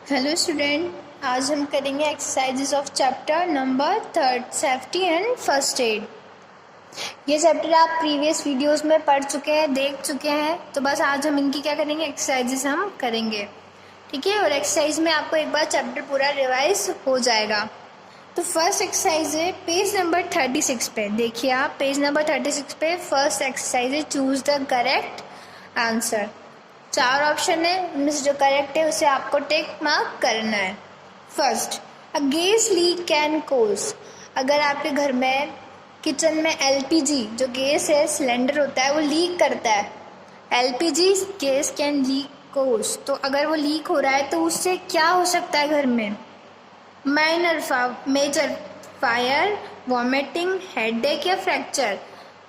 Hello student, आज हम करेंगे exercises of chapter number 3 safety and first aid. ये चैप्टर आप प्रीवियस वीडियोस में पढ़ चुके हैं, देख चुके हैं, तो बस आज हम इनकी क्या करेंगे, एक्सरसाइजेज हम करेंगे। ठीक है, और एक्सरसाइज में आपको एक बार चैप्टर पूरा रिवाइज हो जाएगा। तो फर्स्ट एक्सरसाइज है पेज नंबर 36 पे। देखिए आप पेज नंबर 36 पे फर्स्ट एक्सरसाइज है choose the correct answer. 4 option है, उनमें से जो करेक्ट है उसे आपको टिक मार्क करना है। First, a gas leak can cause. अगर आपके घर में किचन में एलपीजी जो गैस है, सिलेंडर होता है, वो लीक करता है, एलपीजी गैस कैन लीक कोज, तो अगर वो लीक हो रहा है तो उससे क्या हो सकता है घर में? मेजर फायर, वॉमिटिंग, हेडेक या फ्रैक्चर।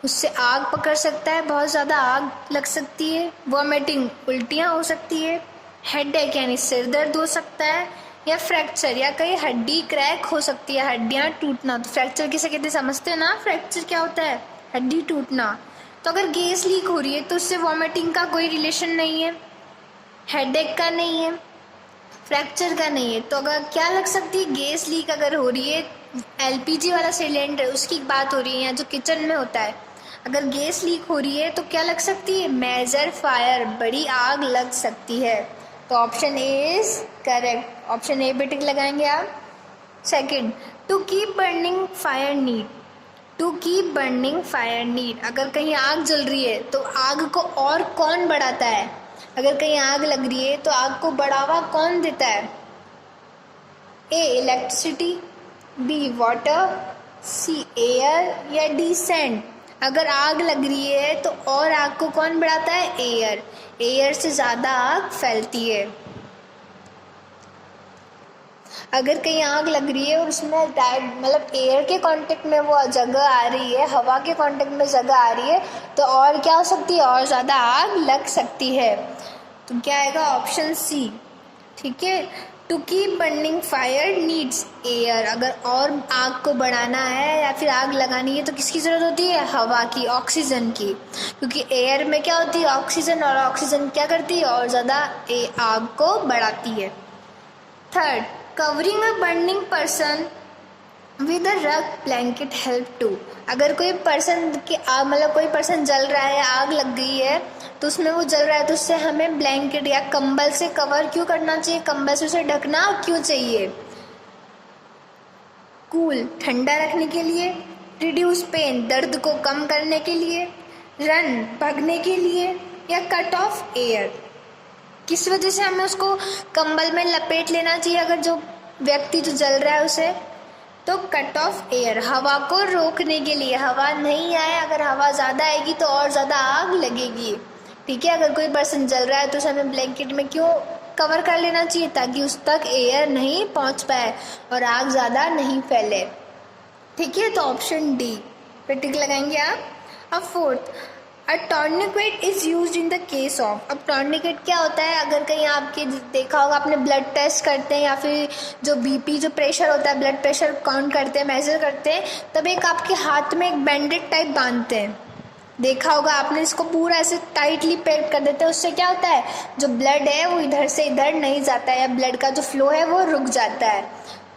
उससे आग पकड़ सकता है, बहुत ज़्यादा आग लग सकती है, वॉमिटिंग उल्टियाँ हो सकती है, हेडेक यानी सिर दर्द हो सकता है, या फ्रैक्चर या कहीं हड्डी क्रैक हो सकती है, हड्डियाँ टूटना। तो फ्रैक्चर किसे कहते समझते हैं ना? फ्रैक्चर क्या होता है? हड्डी टूटना। तो अगर गैस लीक हो रही है तो उससे वॉमिटिंग का कोई रिलेशन नहीं है, हेडेक का नहीं है, फ्रैक्चर का नहीं है। तो अगर क्या लग सकती है? गैस लीक अगर हो रही है, एलपीजी वाला सिलेंडर उसकी बात हो रही है, या जो किचन में होता है, अगर गैस लीक हो रही है तो क्या लग सकती है? मेजर फायर, बड़ी आग लग सकती है। तो option A is correct. Option A पे टिक लगाएंगे आप। Second, to keep burning fire need. To keep burning fire need, अगर कहीं आग जल रही है तो आग को और कौन बढ़ाता है? अगर कहीं आग लग रही है तो आग को बढ़ावा कौन देता है? ए इलेक्ट्रिसिटी, बी वाटर, सी एयर या डी सैंड। अगर आग लग रही है तो और आग को कौन बढ़ाता है? एयर। एयर से ज़्यादा आग फैलती है। अगर कहीं आग लग रही है और उसमें डायरेक्ट मतलब एयर के कांटेक्ट में वो जगह आ रही है, हवा के कांटेक्ट में जगह आ रही है, तो और क्या हो सकती है? और ज़्यादा आग लग सकती है। तो क्या आएगा? Option C. ठीक है, to keep burning fire needs air. अगर और आग को बढ़ाना है या फिर आग लगानी है तो किसकी ज़रूरत होती है? हवा की, ऑक्सीजन की, क्योंकि एयर में क्या होती है? ऑक्सीजन, और ऑक्सीजन क्या करती है? और ज़्यादा आग को बढ़ाती है। Third, covering a burning person with a रग ब्लैंकेट हेल्प टू। अगर कोई पर्सन की मतलब कोई पर्सन जल रहा है, आग लग गई है तो उसमें वो जल रहा है, तो उससे हमें ब्लैंकेट या कंबल से कवर क्यों करना चाहिए? कंबल से उसे ढकना क्यों चाहिए? कूल, ठंडा रखने के लिए, रिड्यूस पेन, दर्द को कम करने के लिए, रन, भागने के लिए, या कट ऑफ एयर। किस वजह से हमें उसको कंबल में लपेट लेना चाहिए अगर जो व्यक्ति जो जल रहा है उसे? तो कट ऑफ एयर, हवा को रोकने के लिए, हवा नहीं आए, अगर हवा ज़्यादा आएगी तो और ज़्यादा आग लगेगी। ठीक है, अगर कोई पर्सन जल रहा है तो उसे हमें ब्लैंकेट में क्यों कवर कर लेना चाहिए? ताकि उस तक एयर नहीं पहुंच पाए और आग ज़्यादा नहीं फैले। ठीक है, तो ऑप्शन डी पे टिक लगाएंगे आप। अब fourth, a tourniquet is use in the case of. अब टॉर्निकेट क्या होता है? अगर कहीं आपके देखा होगा आपने, ब्लड टेस्ट करते हैं या फिर जो बीपी जो प्रेशर होता है, ब्लड प्रेशर काउंट करते हैं, मेजर करते हैं, तब एक आपके हाथ में एक बैंडेड टाइप बांधते हैं, देखा होगा आपने। इसको पूरा ऐसे टाइटली पैक कर देते हैं, उससे क्या होता है? जो ब्लड है वो इधर से इधर नहीं जाता है, या ब्लड का जो फ्लो है वो रुक जाता है।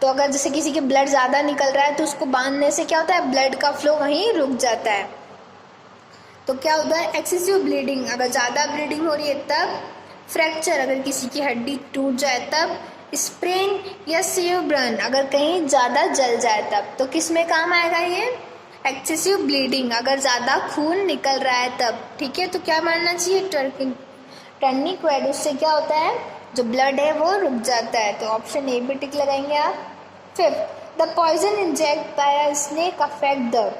तो अगर जैसे किसी के ब्लड ज़्यादा निकल रहा है तो उसको बांधने से क्या होता है? ब्लड का फ्लो वहीं रुक जाता है। तो क्या होता है? एक्सेसिव ब्लीडिंग, अगर ज़्यादा ब्लीडिंग हो रही है तब। फ्रैक्चर, अगर किसी की हड्डी टूट जाए तब। स्प्रेन या सेव बर्न, अगर कहीं ज़्यादा जल जाए तब। तो किस में काम आएगा ये? एक्सेसिव ब्लीडिंग, अगर ज़्यादा खून निकल रहा है तब। ठीक है, तो क्या मानना चाहिए? टर्निकेट, उससे क्या होता है? जो ब्लड है वो रुक जाता है। तो ऑप्शन ए पे टिक लगाएंगे आप। Fifth, the poison inject by a snake affect the.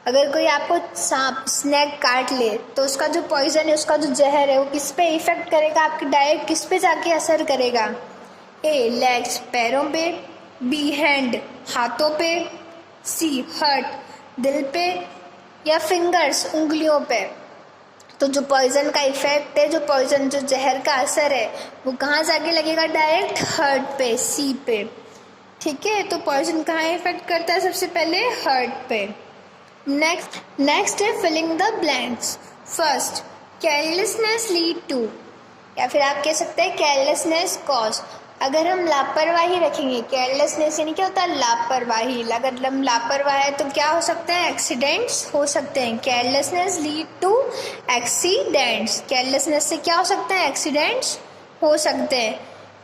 अगर कोई आपको सांप स्नेक काट ले तो उसका जो पॉइजन है, उसका जो जहर है, वो किस पे इफेक्ट करेगा? आपके डायरेक्ट किस पे जाके असर करेगा? ए लेग्स, पैरों पे, बी हैंड, हाथों पे, सी हर्ट, दिल पे, या फिंगर्स, उंगलियों पे। तो जो पॉइजन का इफेक्ट है, जो पॉइजन जो जहर का असर है, वो कहाँ जाके लगेगा? डायरेक्ट हर्ट पे, सी पे। ठीक है, तो पॉइजन कहाँ इफेक्ट करता है? सबसे पहले हर्ट पे। नेक्स्ट है filling the blanks. First, carelessness lead to, या फिर आप कह सकते हैं केयरलेसनेस कॉज। अगर हम लापरवाही रखेंगे, केयरलेसनेस यानी क्या होता है लापरवाही, अगर हम लापरवाह है तो क्या हो सकते हैं, एक्सीडेंट्स हो सकते हैं। Carelessness lead to accidents, carelessness से क्या हो सकते हैं, एक्सीडेंट्स हो सकते हैं।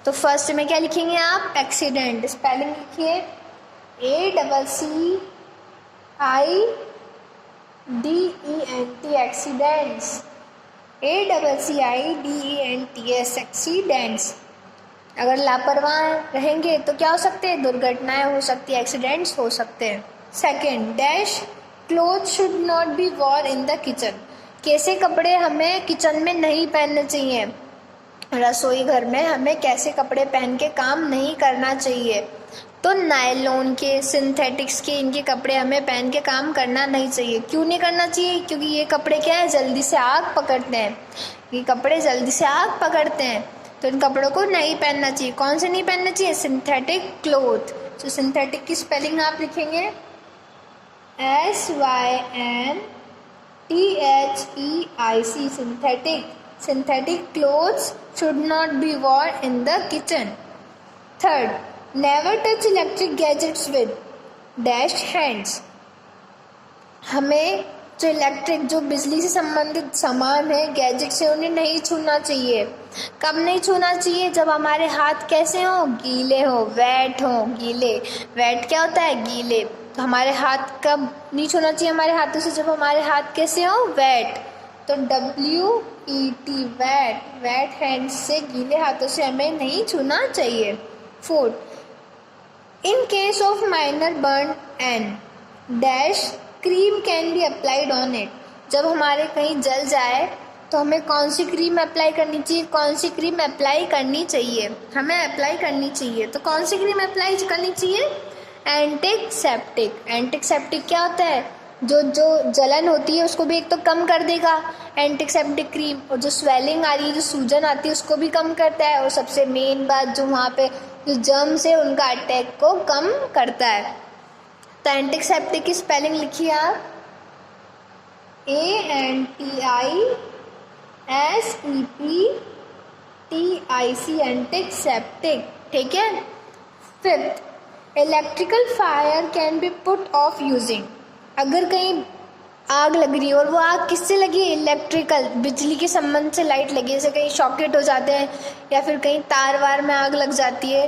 तो फर्स्ट में क्या लिखेंगे आप, एक्सीडेंट, स्पेलिंग लिखिए ACCIDENT, एक्सीडेंट्स, ACCIDENTS, एक्सीडेंट्स। अगर लापरवाह रहेंगे तो क्या हो सकते हैं, दुर्घटनाएं हो सकती है, एक्सीडेंट्स हो सकते हैं। Second, dash cloth should not be worn in the kitchen, कैसे कपड़े हमें किचन में नहीं पहनने चाहिए, रसोई घर में हमें कैसे कपड़े पहन के काम नहीं करना चाहिए। तो नायलॉन के, सिंथेटिक्स के, इनके कपड़े हमें पहन के काम करना नहीं चाहिए। क्यों नहीं करना चाहिए, क्योंकि ये कपड़े क्या है, जल्दी से आग पकड़ते हैं, ये कपड़े जल्दी से आग पकड़ते हैं, तो इन कपड़ों को नहीं पहनना चाहिए। कौन से नहीं पहनना चाहिए, सिंथेटिक क्लोथ। तो सिंथेटिक की स्पेलिंग आप लिखेंगे SYNTHEIC, synthetic. Synthetic clothes should not be worn in the kitchen. Third, never touch electric gadgets with dash hands. हमें जो इलेक्ट्रिक, जो बिजली से संबंधित सामान है, गैजेट्स है, उन्हें नहीं छूना चाहिए। कब नहीं छूना चाहिए, जब हमारे हाथ कैसे हों, गीले हों, वेट हों, गीले। वेट क्या होता है, गीले। तो हमारे हाथ कब नहीं छूना चाहिए हमारे हाथों से, जब हमारे हाथ कैसे हों, वेट। तो WET, वेट, वेट हैंड्स से, गीले हाथों से हमें नहीं छूना चाहिए। Fourth, in case of minor burn and dash cream can be applied on it, जब हमारे कहीं जल जाए तो हमें कौन सी क्रीम अप्लाई करनी चाहिए, कौन सी क्रीम अप्लाई करनी चाहिए, हमें अप्लाई करनी चाहिए। तो कौन सी क्रीम अप्लाई करनी चाहिए, एंटीसेप्टिक। एंटीसेप्टिक क्या होता है, जो जलन होती है उसको भी एक तो कम कर देगा एंटीसेप्टिक क्रीम, और जो स्वेलिंग आ रही है, जो सूजन आती है, उसको भी कम करता है, और सबसे मेन बात, जो वहाँ पे जो जर्म्स है उनका अटैक को कम करता है। तो एंटीसेप्टिक की स्पेलिंग लिखिए आप ANTISEPTIC, एंटीसेप्टिक, ठीक है। Fifth, electrical fire can be put off using, अगर कहीं आग लग रही है और वो आग किससे लगी है, इलेक्ट्रिकल, बिजली के संबंध से लाइट लगी है, जैसे कहीं शॉकेट हो जाते हैं या फिर कहीं तार वार में आग लग जाती है,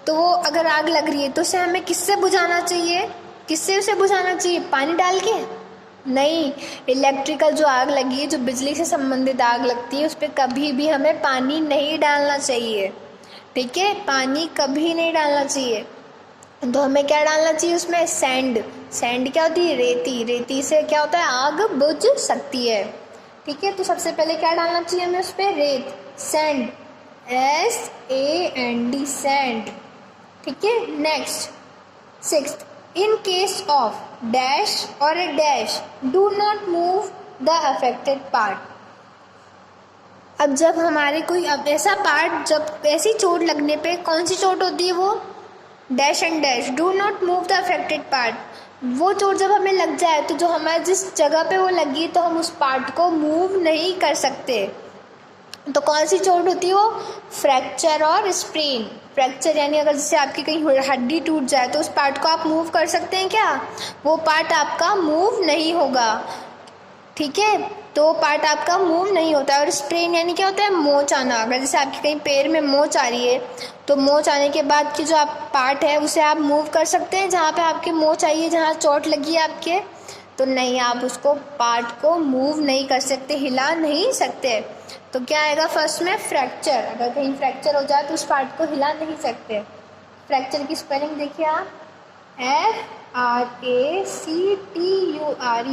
तो वो अगर आग लग रही है तो उसे हमें किससे बुझाना चाहिए, किससे उसे बुझाना चाहिए, पानी डाल के नहीं। इलेक्ट्रिकल जो आग लगी है, जो बिजली से संबंधित आग लगती है, उस पर कभी भी हमें पानी नहीं डालना चाहिए, ठीक है, पानी कभी नहीं डालना चाहिए। तो हमें क्या डालना चाहिए उसमें, सैंड। सैंड क्या होती है, रेती। रेती से क्या होता है, आग बुझ सकती है, ठीक है। तो सबसे पहले क्या डालना चाहिए हमें उस पर, रेत, सैंड, SAND, सैंड, ठीक है। Next, sixth, in case of dash और a dash do not move the affected part. अब जब हमारे कोई अब ऐसा पार्ट, जब ऐसी चोट लगने पे, कौन सी चोट होती है वो, dash and dash, do not move the affected part. वो चोट जब हमें लग जाए तो जो हमारे जिस जगह पे वो लगी तो हम उस पार्ट को मूव नहीं कर सकते। तो कौन सी चोट होती है वो, फ्रैक्चर और स्प्रेन। फ्रैक्चर यानी अगर जैसे आपकी कहीं हड्डी टूट जाए तो उस पार्ट को आप मूव कर सकते हैं क्या, वो पार्ट आपका मूव नहीं होगा, ठीक है। तो पार्ट आपका मूव नहीं होता है। और स्प्रेन यानी क्या होता है, मोच आना। अगर जैसे आपके कहीं पैर में मोच आ रही है तो मोच आने के बाद की जो आप पार्ट है उसे आप मूव कर सकते हैं, जहाँ पे आपके मोच आई है, जहाँ चोट लगी है आपके, तो नहीं, आप उसको पार्ट को मूव नहीं कर सकते, हिला नहीं सकते। तो क्या आएगा फर्स्ट में, फ्रैक्चर। अगर कहीं फ्रैक्चर हो जाए तो उस पार्ट को हिला नहीं सकते। फ्रैक्चर की स्पेलिंग देखिए आप, FRACTURE,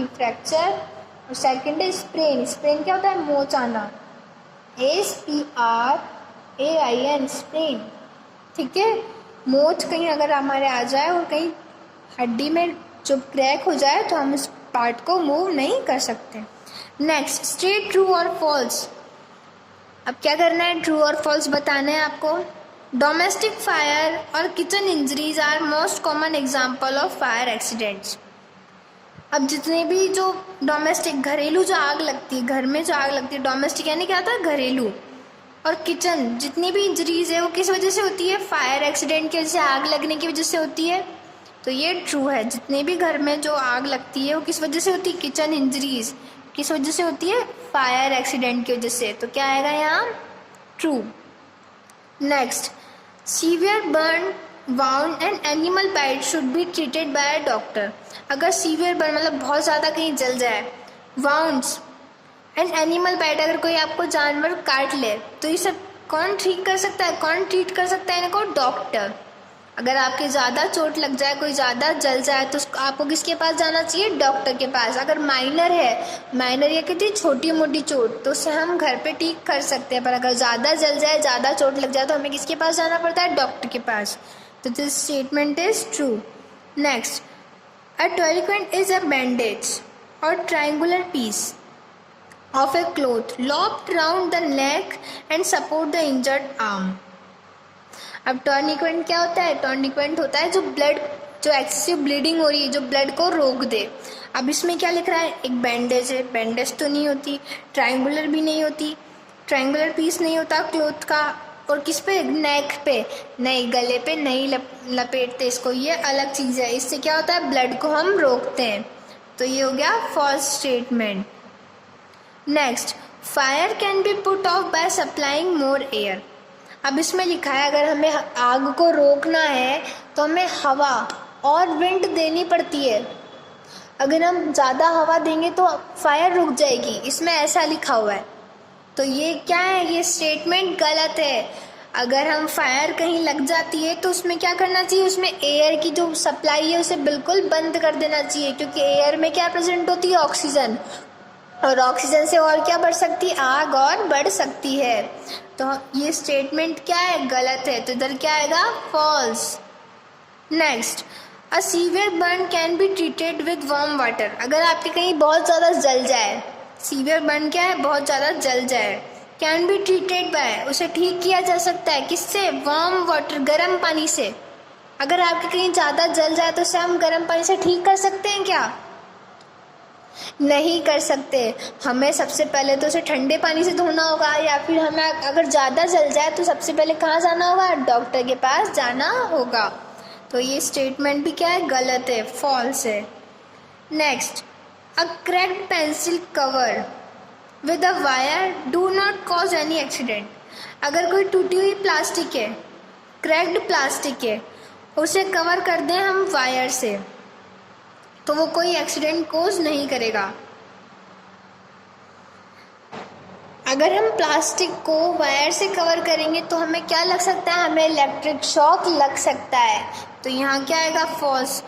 फ्रैक्चर। और सेकेंड है स्प्रेन। स्प्रेन क्या होता है, मोच आना, SPRAIN, स्प्रेन, ठीक है। मोच कहीं अगर हमारे आ जाए और कहीं हड्डी में जो क्रैक हो जाए तो हम इस पार्ट को मूव नहीं कर सकते। नेक्स्ट, स्टेट ट्रू और फॉल्स। अब क्या करना है, ट्रू और फॉल्स बताना है आपको। डोमेस्टिक फायर और kitchen injuries are most common example of fire accidents. अब जितने भी जो डोमेस्टिक, घरेलू जो आग लगती है, घर में जो आग लगती है, डोमेस्टिक यानी क्या होता है, घरेलू, और किचन, जितनी भी इंजरीज है वो किस वजह से होती है? फायर एक्सीडेंट की वजह से, आग लगने की वजह से होती है। तो ये ट्रू है, जितने भी घर में जो आग लगती है वो किस वजह से होती है? किचन इंजरीज किस वजह से होती है? फायर एक्सीडेंट की वजह से। तो क्या आएगा यहाँ? True. Next, severe burn wound and animal bite should be treated by a doctor. अगर सीवियर बर्न मतलब बहुत ज़्यादा कहीं जल जाए, वाउंड्स एंड एनिमल बाइट, अगर कोई आपको जानवर काट ले, तो ये सब कौन ठीक कर सकता है? कौन ट्रीट कर सकता है इनको? डॉक्टर। अगर आपके ज़्यादा चोट लग जाए, कोई ज़्यादा जल जाए, तो आपको किसके पास जाना चाहिए? डॉक्टर के पास। अगर माइनर है, माइनर ये कहती है छोटी मोटी चोट, तो उसे हम घर पे ठीक कर सकते हैं। पर अगर ज़्यादा जल जाए, ज़्यादा चोट लग जाए, तो हमें किसके पास जाना पड़ता है? डॉक्टर के पास। तो this statement is true. Next, a tourniquet is a bandage और triangular piece of a cloth looped round the neck and support the injured arm। अब टॉर्निकेट क्या होता है? टॉर्निकेट होता है जो ब्लड, जो एक्सेसिव ब्लीडिंग हो रही है, जो ब्लड को रोक दे। अब इसमें क्या लिख रहा है? एक बैंडेज है, बैंडेज तो नहीं होती, ट्रायंगुलर भी नहीं होती, ट्रायंगुलर पीस नहीं होता क्लोथ का, और किस पे? नेक पे नहीं, गले पे नहीं लपेटते इसको, ये अलग चीज़ है। इससे क्या होता है? ब्लड को हम रोकते हैं। तो ये हो गया first statement. Next, fire can be put off by supplying more air. अब इसमें लिखा है अगर हमें आग को रोकना है तो हमें हवा और विंड देनी पड़ती है। अगर हम ज़्यादा हवा देंगे तो फायर रुक जाएगी, इसमें ऐसा लिखा हुआ है। तो ये क्या है? ये स्टेटमेंट गलत है। अगर हम फायर कहीं लग जाती है तो उसमें क्या करना चाहिए? उसमें एयर की जो सप्लाई है उसे बिल्कुल बंद कर देना चाहिए, क्योंकि एयर में क्या प्रेजेंट होती है? ऑक्सीजन, और ऑक्सीजन से और क्या बढ़ सकती है? आग और बढ़ सकती है। तो ये स्टेटमेंट क्या है? गलत है। तो इधर क्या आएगा? False. Next, a severe burn can be treated with warm water. अगर आपके कहीं बहुत ज़्यादा जल जाए, सीवियर बर्न क्या है? बहुत ज़्यादा जल जाए, कैन बी ट्रीटेड बाय, उसे ठीक किया जा सकता है किससे? वार्म वाटर, गर्म पानी से। अगर आपके कहीं ज़्यादा जल जाए तो उसे हम गर्म पानी से ठीक कर सकते हैं क्या? नहीं कर सकते। हमें सबसे पहले तो उसे ठंडे पानी से धोना होगा, या फिर हमें अगर ज़्यादा जल जाए तो सबसे पहले कहाँ जाना होगा? डॉक्टर के पास जाना होगा। तो ये स्टेटमेंट भी क्या है? गलत है, फॉल्स है। Next, a cracked pencil cover with a wire do not cause any accident. अगर कोई टूटी हुई प्लास्टिक है, क्रैक्ड प्लास्टिक है, उसे कवर कर दें हम वायर से, तो वो कोई एक्सीडेंट कोज नहीं करेगा। अगर हम प्लास्टिक को वायर से कवर करेंगे तो हमें क्या लग सकता है? हमें इलेक्ट्रिक शॉक लग सकता है। तो यहाँ क्या आएगा? फॉल्स।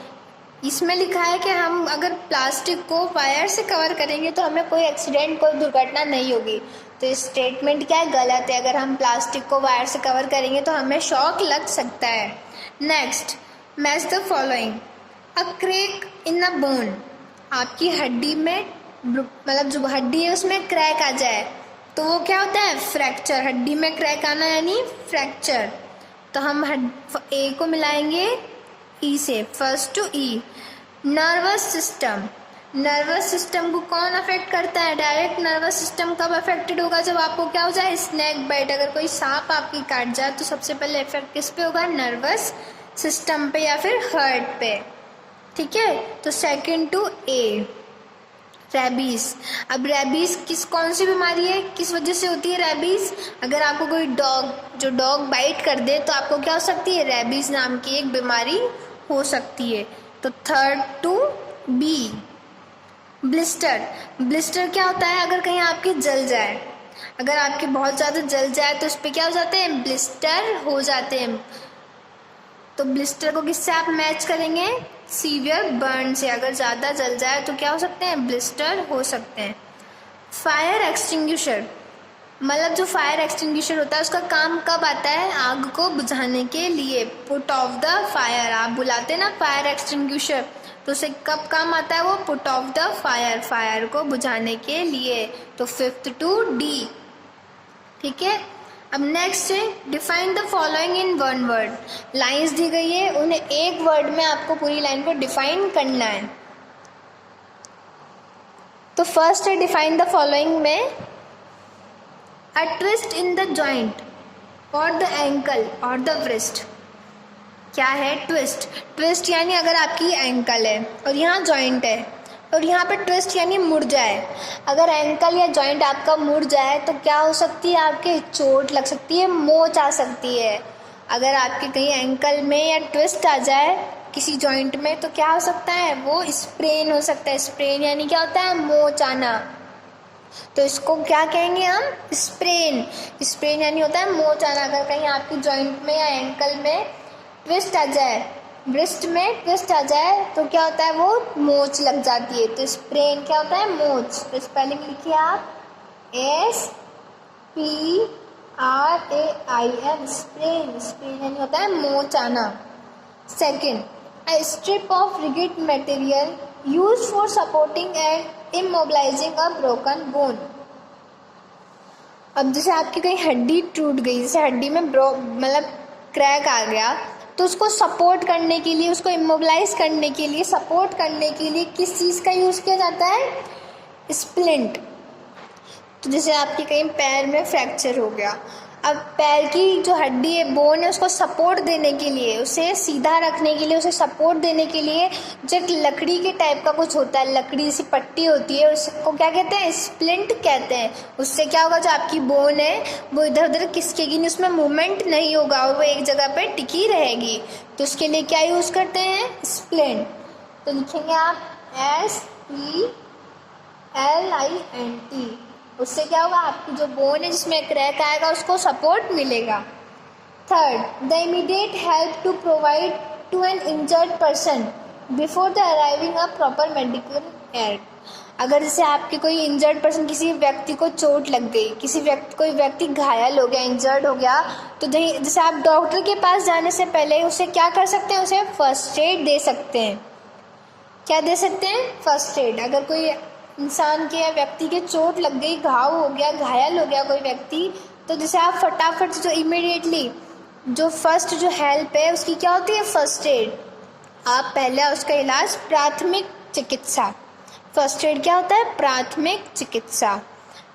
इसमें लिखा है कि हम अगर प्लास्टिक को वायर से कवर करेंगे तो हमें कोई एक्सीडेंट, कोई दुर्घटना नहीं होगी। तो इस स्टेटमेंट क्या है? गलत है। अगर हम प्लास्टिक को वायर से कवर करेंगे तो हमें शॉक लग सकता है। Next, match the following. A crack in a bone, आपकी हड्डी में, मतलब जो हड्डी है उसमें क्रैक आ जाए तो वो क्या होता है? फ्रैक्चर। हड्डी में क्रैक आना यानी फ्रैक्चर। तो हम ए को मिलाएंगे ई से, first to E. Nervous system, nervous system को कौन अफेक्ट करता है? डायरेक्ट नर्वस सिस्टम कब अफेक्टेड होगा? जब आपको क्या हो जाए? Snake bite. अगर कोई सांप आपकी काट जाए तो सबसे पहले इफेक्ट किस पे होगा? नर्वस सिस्टम पे या फिर हार्ट पे। ठीक है, तो सेकंड टू ए, रेबीज। अब रेबीज कौन सी बीमारी है? किस वजह से होती है रेबीज? अगर आपको कोई डॉग बाइट कर दे तो आपको क्या हो सकती है? रेबीज नाम की एक बीमारी हो सकती है। तो third to B, blister. Blister क्या होता है? अगर कहीं आपके जल जाए, अगर आपके बहुत ज़्यादा जल जाए तो उस पर क्या हो जाते हैं? ब्लिस्टर हो जाते हैं। तो ब्लिस्टर को किससे आप मैच करेंगे? सीवियर बर्न से। अगर ज़्यादा जल जाए तो क्या हो सकते हैं? ब्लिस्टर हो सकते हैं। फायर एक्सटिंग्विशर, मतलब जो फायर एक्सटिंग्विशर होता है उसका काम कब आता है? आग को बुझाने के लिए। पुट ऑफ द फायर, आप बुलाते हैं ना फायर एक्सटिंग्विशर, तो उसे कब काम आता है? वो put off the fire, fire को बुझाने के लिए। तो फिफ्थ टू डी। ठीक है, अब नेक्स्ट है define the following in one word. Lines दी गई है, उन्हें एक वर्ड में आपको पूरी लाइन को डिफाइन करना है। तो फर्स्ट है डिफाइन द फॉलोइंग में a twist in the joint और द एंकल और द wrist। क्या है ट्विस्ट? ट्विस्ट यानी अगर आपकी एंकल है और यहाँ जॉइंट है और यहाँ पे ट्विस्ट यानी मुड़ जाए। अगर एंकल या जॉइंट आपका मुड़ जाए तो क्या हो सकती है? आपके चोट लग सकती है, मोच आ सकती है। अगर आपके कहीं एंकल में या ट्विस्ट आ जाए किसी जॉइंट में तो क्या हो सकता है? वो स्प्रेन हो सकता है। स्प्रेन यानी क्या होता है? मोच आना। तो इसको क्या कहेंगे हम? स्प्रेन। स्प्रेन यानी होता है मोच आना। अगर कहीं आपकी जॉइंट में या एंकल में ट्विस्ट आ जाए, ब्रिस्ट में ट्विस्ट आ जाए तो क्या होता है? वो मोच लग जाती है। तो स्प्रेन क्या होता है? मोच। तो स्पेलिंग लिखिए आप, SPRAIN, स्प्रेन। स्प्रेन यानी होता है मोच आना। Second, a strip of rigid material used for supporting and immobilizing a broken bone। अब जैसे आपकी कहीं हड्डी टूट गई, जैसे हड्डी में मतलब क्रैक आ गया, तो उसको सपोर्ट करने के लिए, उसको इमोबिलाइज करने के लिए, सपोर्ट करने के लिए किस चीज़ का यूज़ किया जाता है? स्प्लिंट। तो जैसे आपके कहीं पैर में फ्रैक्चर हो गया, अब पैर की जो हड्डी है, बोन है, उसको सपोर्ट देने के लिए, उसे सीधा रखने के लिए, उसे सपोर्ट देने के लिए जो एक लकड़ी के टाइप का कुछ होता है, लकड़ी जैसी पट्टी होती है, उसको क्या कहते हैं? स्प्लिंट कहते हैं। उससे क्या होगा? जो आपकी बोन है वो इधर उधर खिसकेगी नहीं, उसमें मूवमेंट नहीं होगा और वो एक जगह पे टिकी रहेगी। तो उसके लिए क्या यूज़ करते हैं? स्प्लिंट। तो लिखेंगे आप SPLINT। उससे क्या होगा? आपकी जो बोन है जिसमें क्रैक आएगा उसको सपोर्ट मिलेगा। Third, the immediate help to provide to an injured person before the arriving a proper medical aid. अगर जैसे आपके कोई इंजर्ड पर्सन, किसी व्यक्ति को चोट लग गई, कोई व्यक्ति घायल हो गया, इंजर्ड हो गया, तो जैसे आप डॉक्टर के पास जाने से पहले उसे क्या कर सकते हैं? उसे फर्स्ट एड दे सकते हैं। क्या दे सकते हैं? First add. अगर कोई इंसान के या व्यक्ति के चोट लग गई, घाव हो गया, घायल हो गया कोई व्यक्ति, तो जैसे आप फटाफट जो इमीडिएटली जो फर्स्ट जो हेल्प है उसकी क्या होती है? First aid. आप पहले उसका इलाज, प्राथमिक चिकित्सा। फर्स्ट एड क्या होता है? प्राथमिक चिकित्सा।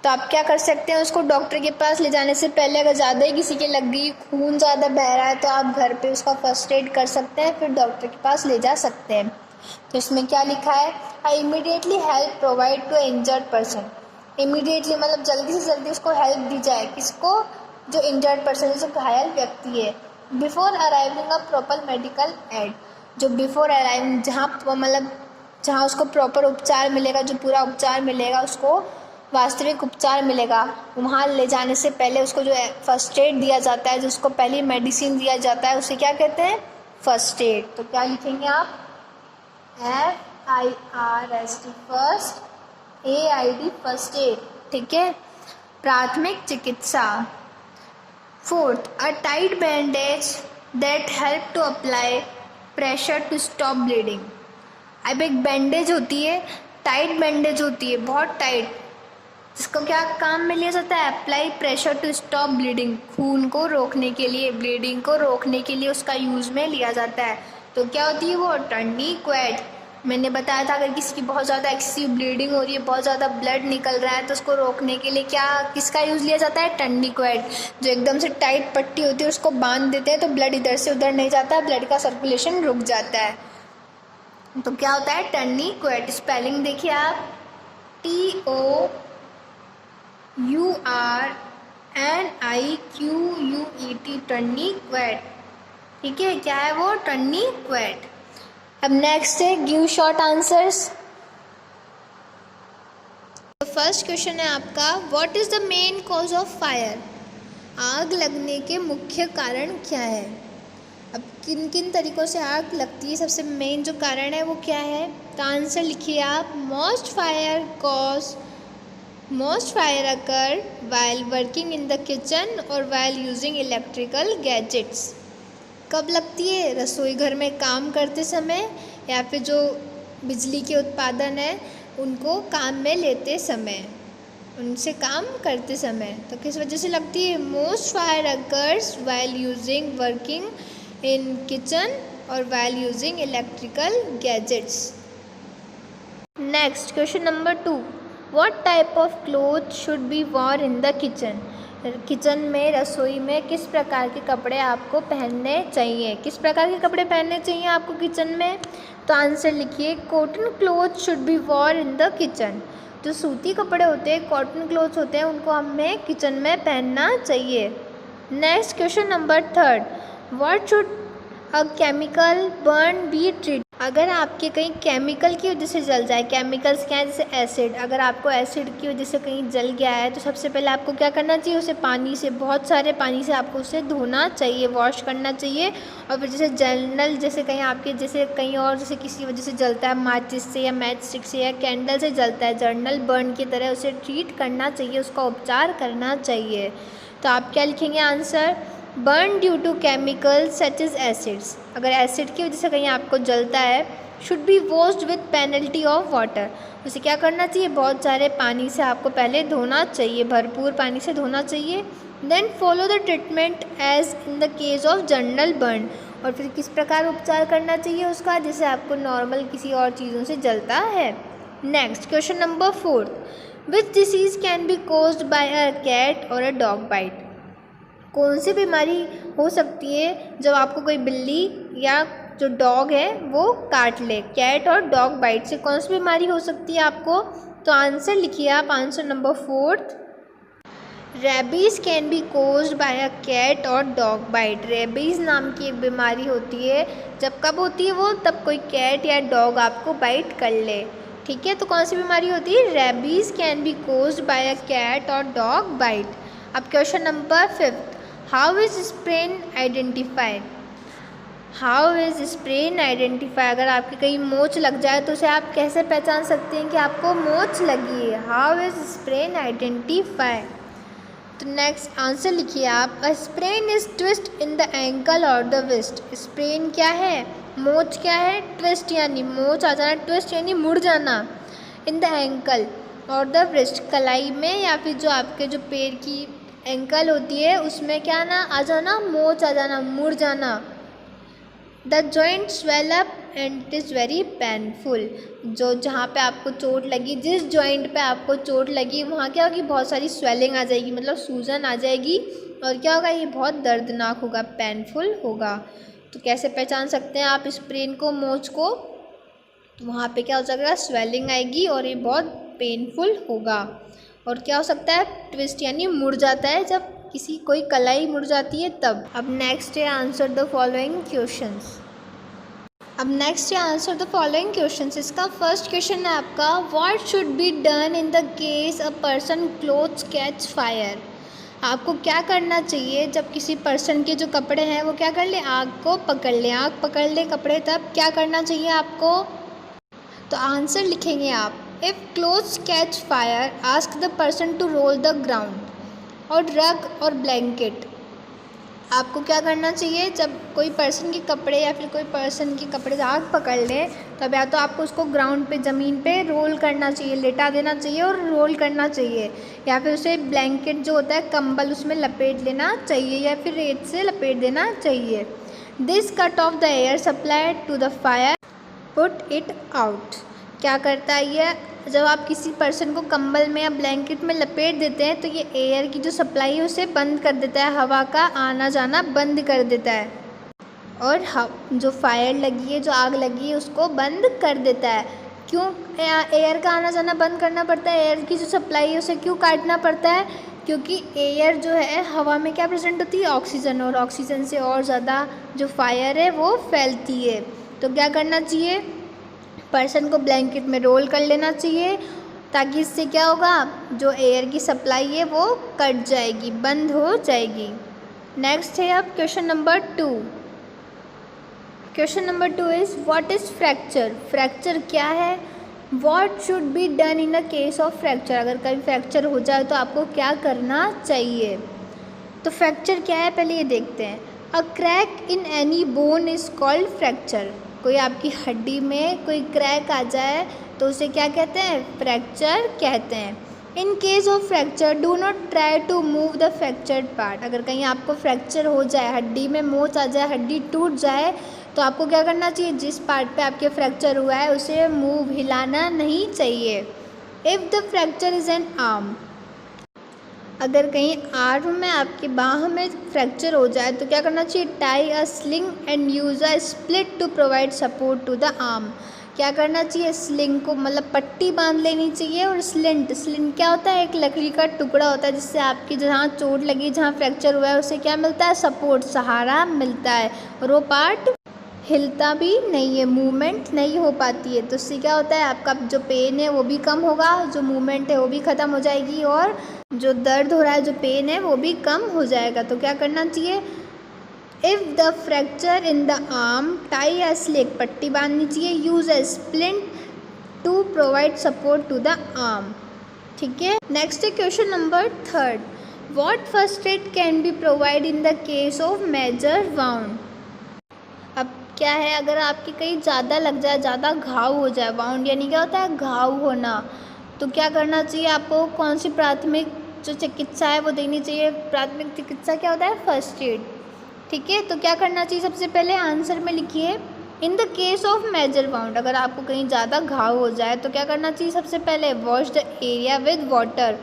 तो आप क्या कर सकते हैं? उसको डॉक्टर के पास ले जाने से पहले अगर ज़्यादा ही किसी के लग गई, खून ज़्यादा बह रहा है, तो आप घर पे उसका फर्स्ट एड कर सकते हैं, फिर डॉक्टर के पास ले जा सकते हैं। तो इसमें क्या लिखा है? I immediately help provide to injured person. Immediately मतलब जल्दी से जल्दी उसको हेल्प दी जाए। किसको? जो इंजर्ड पर्सन, जो घायल व्यक्ति है। Before arriving a proper medical add, जो बिफोर अराइविंग, जहाँ उसको प्रॉपर उपचार मिलेगा, जो पूरा उपचार मिलेगा, उसको वास्तविक उपचार मिलेगा, वहाँ ले जाने से पहले उसको जो फर्स्ट एड दिया जाता है, जो उसको पहली मेडिसिन दिया जाता है, उसे क्या कहते हैं? First aid. तो क्या लिखेंगे आप? FIRST, first, AID, first aid. ठीक है, प्राथमिक चिकित्सा। Fourth, a tight bandage that help to apply pressure to stop bleeding. अब एक बैंडेज होती है, टाइट बैंडेज होती है, बहुत टाइट, जिसको क्या काम में लिया जाता है? Apply pressure to stop bleeding. खून को रोकने के लिए, ब्लीडिंग को रोकने के लिए उसका यूज़ में लिया जाता है। तो क्या होती है वो? टर्निक्वेट। मैंने बताया था अगर किसी की बहुत ज़्यादा एक्सेसिव ब्लीडिंग हो रही है, बहुत ज़्यादा ब्लड निकल रहा है, तो उसको रोकने के लिए किसका यूज़ लिया जाता है? टर्निक्वेट। जो एकदम से टाइट पट्टी होती है उसको बांध देते हैं तो ब्लड इधर से उधर नहीं जाता, ब्लड का सर्कुलेशन रुक जाता है। तो क्या होता है? टर्निक्वेट। स्पेलिंग देखिए आप, TOURNIQUET, टर्निक्वेट। ठीक है, क्या है वो? टर्निक्वेट। अब नेक्स्ट है गिव शॉर्ट आंसर्स। तो फर्स्ट क्वेश्चन है आपका, what is the main cause of fire? आग लगने के मुख्य कारण क्या है? अब किन किन तरीक़ों से आग लगती है, सबसे मेन जो कारण है वो क्या है? तो आंसर लिखिए आप, most fire occur while working in the kitchen और वाइल यूजिंग इलेक्ट्रिकल गैजेट्स। कब लगती है? रसोई घर में काम करते समय या फिर जो बिजली के उत्पादन है उनको काम में लेते समय, उनसे काम करते समय। तो किस वजह से लगती है? Most fire occurs while using working in kitchen और while using electrical gadgets. Next question number 2, what type of cloth should be worn in the kitchen? Kitchen में, रसोई में किस प्रकार के कपड़े आपको पहनने चाहिए? किस प्रकार के कपड़े पहनने चाहिए आपको किचन में? तो आंसर लिखिए, cotton cloth should be worn in the kitchen. जो सूती कपड़े होते हैं, कॉटन क्लोथ्स होते हैं, उनको हमें किचन में पहनना चाहिए। Next question number 3, what should a chemical burn be treat? अगर आपके कहीं केमिकल की वजह से जल जाए, केमिकल्स क्या है जैसे एसिड, अगर आपको एसिड की वजह से कहीं जल गया है तो सबसे पहले आपको क्या करना चाहिए, उसे पानी से, बहुत सारे पानी से आपको उसे धोना चाहिए, वॉश करना चाहिए। और फिर जैसे जर्नल, जैसे कहीं आपके जैसे कहीं और जैसे किसी वजह से जलता है, माचिस से या मैच स्टिक से या कैंडल से जलता है, जर्नल बर्न की तरह उसे ट्रीट करना चाहिए, उसका उपचार करना चाहिए। तो आप क्या लिखेंगे answer, burn due to chemical such as acids. अगर एसिड की वजह से कहीं आपको जलता है, should be washed with plenty of water, उसे क्या करना चाहिए, बहुत सारे पानी से आपको पहले धोना चाहिए, भरपूर पानी से धोना चाहिए। Then follow the treatment as in the case of general burn, और फिर किस प्रकार उपचार करना चाहिए उसका, जैसे आपको नॉर्मल किसी और चीज़ों से जलता है। Next question number 4, which disease can be caused by a cat और अ डॉग बाइट? कौन सी बीमारी हो सकती है जब आपको कोई बिल्ली या जो डॉग है वो काट ले? कैट और डॉग बाइट से कौन सी बीमारी हो सकती है आपको? तो आंसर लिखिए आप, answer number 4, rabies can be caused by a cat और डॉग बाइट। रेबीज़ नाम की एक बीमारी होती है, जब कब होती है वो, तब कोई कैट या डॉग आपको बाइट कर ले। ठीक है, तो कौन सी बीमारी होती है, rabies can be caused by a cat और डॉग बाइट। अब question number 5, how is sprain identified? How is sprain identify? अगर आपकी कहीं मोच लग जाए तो उसे आप कैसे पहचान सकते हैं कि आपको मोच लगी है? How is sprain identify? तो नेक्स्ट आंसर लिखिए आप, a sprain is twist in the ankle और द रिस्ट। स्प्रेन क्या है, मोच क्या है, ट्विस्ट यानी मोच आ जाना, ट्विस्ट यानी मुड़ जाना, इन द एंकल और द रिस्ट, कलाई में या फिर जो आपके जो पैर की एंकल होती है उसमें क्या ना आ जाना, मोच आ जाना, मुड़ जाना। The joint swell up and it is very painful. जो जहाँ पे आपको चोट लगी, जिस जॉइंट पे आपको चोट लगी वहाँ क्या होगी, बहुत सारी स्वेलिंग आ जाएगी, मतलब सूजन आ जाएगी, और क्या होगा, ये बहुत दर्दनाक होगा, पेनफुल होगा। तो कैसे पहचान सकते हैं आप स्प्रेन को, मोच को? तो वहाँ पे क्या हो जाएगा, स्वेलिंग आएगी और ये बहुत पेनफुल होगा। और क्या हो सकता है, ट्विस्ट यानी मुड़ जाता है, जब किसी कोई कलाई मुड़ जाती है तब। अब नेक्स्ट है आंसर द फॉलोइंग क्वेश्चंस। अब नेक्स्ट है आंसर द फॉलोइंग क्वेश्चंस। इसका फर्स्ट क्वेश्चन है आपका, what should be done in the case a person clothes catch fire? आपको क्या करना चाहिए जब किसी पर्सन के जो कपड़े हैं वो क्या कर ले, आग को पकड़ ले, आग पकड़ ले कपड़े, तब क्या करना चाहिए आपको? तो आंसर लिखेंगे आप, if clothes catch fire ask the person to roll the ground और रग और ब्लैंकेट। आपको क्या करना चाहिए, जब कोई पर्सन के कपड़े या फिर कोई पर्सन के कपड़े आग पकड़ ले, तब या तो आपको उसको ग्राउंड पे, ज़मीन पे रोल करना चाहिए, लेटा देना चाहिए और रोल करना चाहिए, या फिर उसे ब्लैंकेट जो होता है कंबल उसमें लपेट लेना चाहिए, या फिर रेत से लपेट देना चाहिए। This cut off the air supply to the fire put it out. क्या करता है ये, जब आप किसी पर्सन को कंबल में या ब्लैंकेट में लपेट देते हैं तो ये एयर की जो सप्लाई है उसे बंद कर देता है, हवा का आना जाना बंद कर देता है, और जो फायर लगी है, जो आग लगी है उसको बंद कर देता है। क्यों एयर का आना जाना बंद करना पड़ता है, एयर की जो सप्लाई है उसे क्यों काटना पड़ता है? क्योंकि एयर जो है हवा में क्या प्रेजेंट होती है, ऑक्सीजन, और ऑक्सीजन से और ज़्यादा जो फायर है वो फैलती है। तो क्या करना चाहिए, पर्सन को ब्लैंकेट में रोल कर लेना चाहिए, ताकि इससे क्या होगा, जो एयर की सप्लाई है वो कट जाएगी, बंद हो जाएगी। नेक्स्ट है अब question number 2। Question number 2 is, what is fracture? Fracture क्या है? What should be done in a case of fracture? अगर कभी फ्रैक्चर हो जाए तो आपको क्या करना चाहिए? तो फ्रैक्चर क्या है पहले ये देखते हैं। A crack in any bone is called fracture. कोई आपकी हड्डी में कोई क्रैक आ जाए तो उसे क्या कहते हैं, फ्रैक्चर कहते हैं। In case of fracture do not try to move the fractured part. अगर कहीं आपको फ्रैक्चर हो जाए, हड्डी में मोच आ जाए, हड्डी टूट जाए, तो आपको क्या करना चाहिए, जिस पार्ट पे आपके फ्रैक्चर हुआ है उसे मूव, हिलाना नहीं चाहिए। If the fracture is an arm, अगर कहीं आर्म में आपके बाह में फ्रैक्चर हो जाए तो क्या करना चाहिए? Tie a sling and use a splint to provide support to the arm. क्या करना चाहिए? स्लिंग को मतलब पट्टी बांध लेनी चाहिए। और स्लिंट क्या होता है? एक लकड़ी का टुकड़ा होता है जिससे आपकी जहाँ चोट लगी, जहाँ फ्रैक्चर हुआ है, उसे क्या मिलता है? सपोर्ट, सहारा मिलता है। और वो पार्ट हिलता भी नहीं है, मूवमेंट नहीं हो पाती है। तो इससे क्या होता है? आपका जो पेन है वो भी कम होगा, जो मूवमेंट है वो भी ख़त्म हो जाएगी, और जो दर्द हो रहा है, जो पेन है, वो भी कम हो जाएगा। तो क्या करना चाहिए? If the fracture in the arm, tie a sling, पट्टी बांधनी चाहिए। Use a splint to provide support to the arm. ठीक है। नेक्स्ट है question number 3। What first aid can be provide in the case of major wound? अब क्या है, अगर आपकी कहीं ज़्यादा लग जाए, ज़्यादा घाव हो जाए, वाउंड यानी क्या होता है? घाव होना, तो क्या करना चाहिए आपको? कौन सी प्राथमिक जो चिकित्सा है वो देनी चाहिए? प्राथमिक चिकित्सा क्या होता है? First aid. ठीक है। तो क्या करना चाहिए? सबसे पहले आंसर में लिखिए, in the case of major wound. अगर आपको कहीं ज़्यादा घाव हो जाए तो क्या करना चाहिए? सबसे पहले wash the area with water.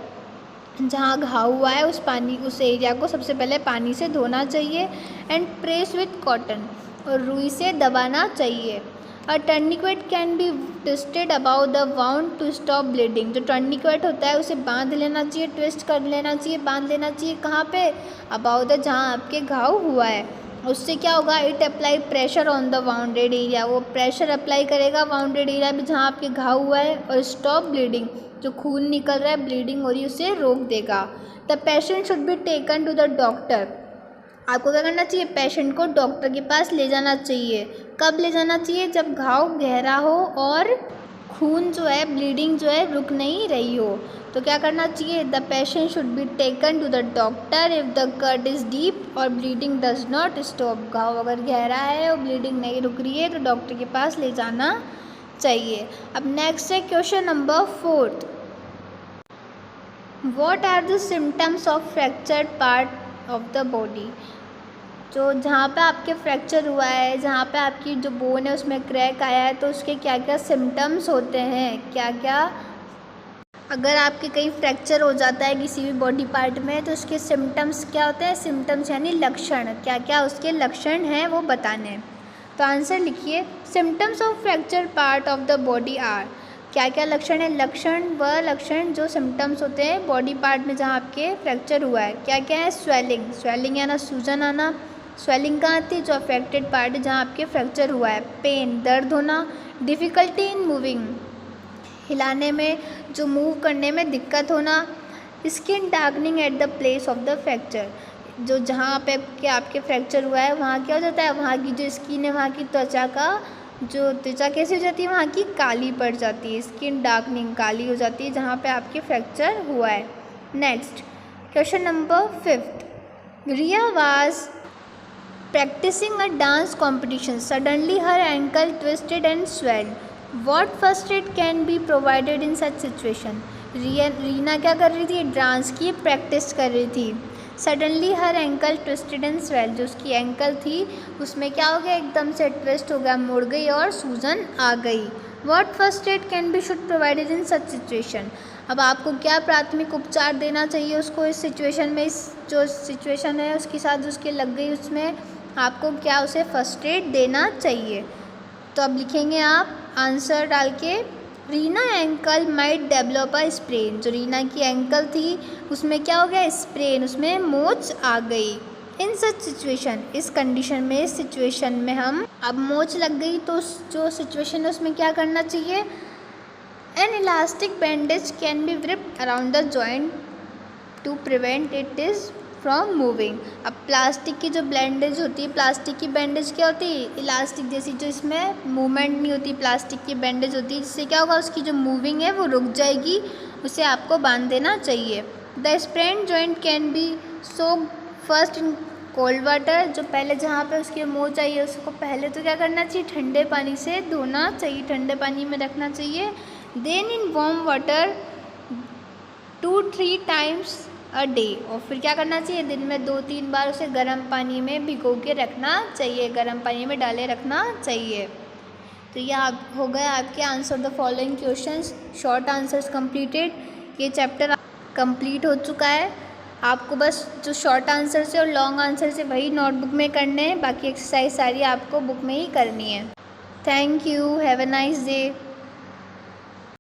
जहाँ घाव हुआ है उस एरिया को सबसे पहले पानी से धोना चाहिए। एंड प्रेस विथ कॉटन, और रुई से दबाना चाहिए। A tourniquet can be twisted about the wound to stop bleeding. जो टर्निक्वेट होता है उसे बांध लेना चाहिए, ट्विस्ट कर लेना चाहिए, बांध लेना चाहिए। कहाँ पे? अबाउट द, जहाँ आपके घाव हुआ है। उससे क्या होगा? It apply pressure on the bounded area. वो प्रेशर अप्लाई करेगा वाउंडेड एरिया में जहाँ आपके घाव हुआ है, और स्टॉप ब्लीडिंग, जो खून निकल रहा है, ब्लीडिंग हो रही है, उसे रोक देगा। The patient should be taken to the doctor. आपको क्या करना चाहिए? पेशेंट को डॉक्टर के पास ले जाना चाहिए। कब ले जाना चाहिए? जब घाव गहरा हो और खून जो है, ब्लीडिंग जो है, रुक नहीं रही हो। तो क्या करना चाहिए? The patient should be taken to the doctor if the cut is deep और ब्लीडिंग डज नॉट स्टॉप। घाव अगर गहरा है और ब्लीडिंग नहीं रुक रही है तो डॉक्टर के पास ले जाना चाहिए। अब नेक्स्ट है question number 4। What are the symptoms of fractured part of the body? जो जहाँ पे आपके फ्रैक्चर हुआ है, जहाँ पे आपकी जो बोन है उसमें क्रैक आया है, तो उसके क्या क्या सिम्टम्स होते हैं? क्या क्या, अगर आपके कहीं फ्रैक्चर हो जाता है किसी भी बॉडी पार्ट में तो उसके सिम्टम्स क्या होते हैं? सिम्टम्स यानी लक्षण, क्या क्या उसके लक्षण हैं वो बताने हैं। तो आंसर लिखिए, symptoms of fracture part of the body are. क्या क्या लक्षण है? लक्षण जो सिम्टम्स होते हैं बॉडी पार्ट में जहाँ आपके फ्रैक्चर हुआ है, क्या क्या है? स्वेलिंग यानी सूजन आना। स्वेलिंग कहाँ आती है? जो अफेक्टेड पार्ट है जहाँ आपके फ्रैक्चर हुआ है। पेन, दर्द होना। डिफ़िकल्टी इन मूविंग, हिलाने में, जो मूव करने में दिक्कत होना। Skin darkening at the place of the fracture, जो जहाँ पे आपके फ्रैक्चर हुआ है वहाँ क्या हो जाता है? वहाँ की जो स्किन है, वहाँ की त्वचा कैसी हो जाती है? वहाँ की काली पड़ जाती है। स्किन डार्कनिंग, काली हो जाती है जहाँ पे आपके फ्रैक्चर हुआ है। Next question number 5। Riya was practicing a dance competition. Suddenly her ankle twisted and swelled. What first aid can be provided in such situation? Reena क्या कर रही थी? डांस की प्रैक्टिस कर रही थी। Suddenly her ankle twisted and swell, जो उसकी एंकल थी उसमें क्या हो गया? एकदम से ट्विस्ट हो गया, मुड़ गई और सूजन आ गई। What first aid can B should provided in such situation? अब आपको क्या प्राथमिक उपचार देना चाहिए उसको इस सिचुएशन में? इस जो सिचुएशन है उसके साथ उसके लग गई, उसमें आपको क्या उसे फर्स्ट एड देना चाहिए? तो अब लिखेंगे आप आंसर डाल के, Reena ankle might develop a sprain. जो रीना की एंकल थी उसमें क्या हो गया? स्प्रेन, उसमें मोच आ गई। इन सच सिचुएशन, इस कंडीशन में, इस सिचुएशन में हम, अब मोच लग गई तो जो सिचुएशन है उसमें क्या करना चाहिए? An elastic bandage can be wrapped around the joint to prevent it is from moving. अब प्लास्टिक की जो बैंडेज होती है, प्लास्टिक की बैंडेज क्या होती है? इलास्टिक जैसी, जो इसमें मूवमेंट नहीं होती, प्लास्टिक की बैंडेज होती है, जिससे क्या होगा? उसकी जो मूविंग है वो रुक जाएगी, उसे आपको बांध देना चाहिए। The sprained joint can be soaked first in cold water. जो पहले जहाँ पे उसकी मोच आई है उसको पहले तो क्या करना चाहिए? ठंडे पानी से धोना चाहिए, ठंडे पानी में रखना चाहिए। Then in warm water 2-3 times a day, और फिर क्या करना चाहिए? दिन में 2-3 बार उसे गर्म पानी में भिगो के रखना चाहिए, गर्म पानी में डाले रखना चाहिए। तो यह हो गया आपके answer the following questions, short answers completed. ये चैप्टर कंप्लीट हो चुका है। आपको बस जो शॉर्ट आंसर से और लॉन्ग आंसर से वही नोटबुक में करने हैं, बाकी एक्सरसाइज सारी आपको बुक में ही करनी है। Thank you, have a nice day.